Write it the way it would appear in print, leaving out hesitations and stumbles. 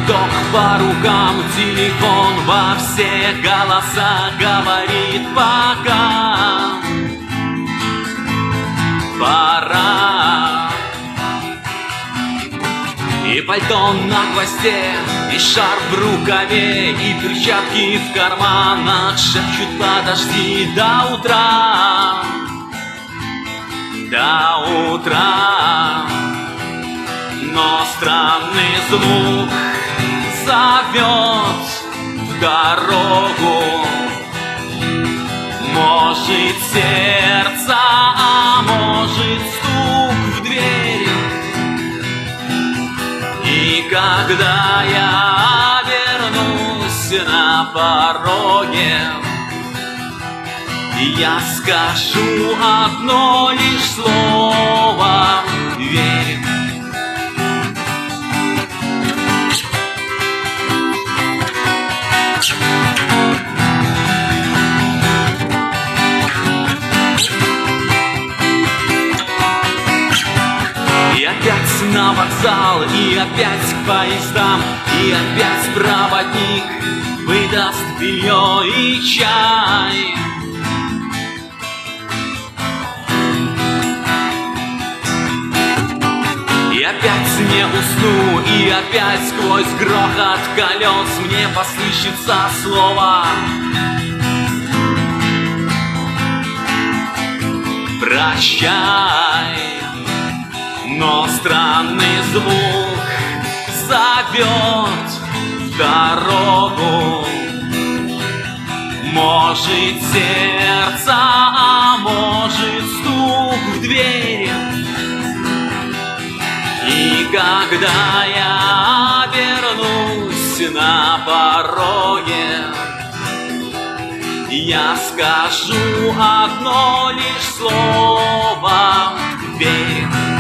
ток по рукам, телефон во все голоса говорит пока. Пора. И пальто на хвосте, и шарф в рукаве, и перчатки в карманах шепчут: подожди до утра. До утра. Но странный звук зовет в дорогу. Может, сердце, а может, стук в дверь. И когда я вернусь на пороге, я скажу одно лишь слово: верь. И опять на вокзал, и опять к поездам, и опять проводник выдаст белье и чай. И опять не усну, и опять сквозь грохот колес мне послышится слово: прощай. Но странный звук зовет в дорогу. Может, сердце, а может, стук в дверь. И когда я вернусь на пороге, я скажу одно лишь слово: верь.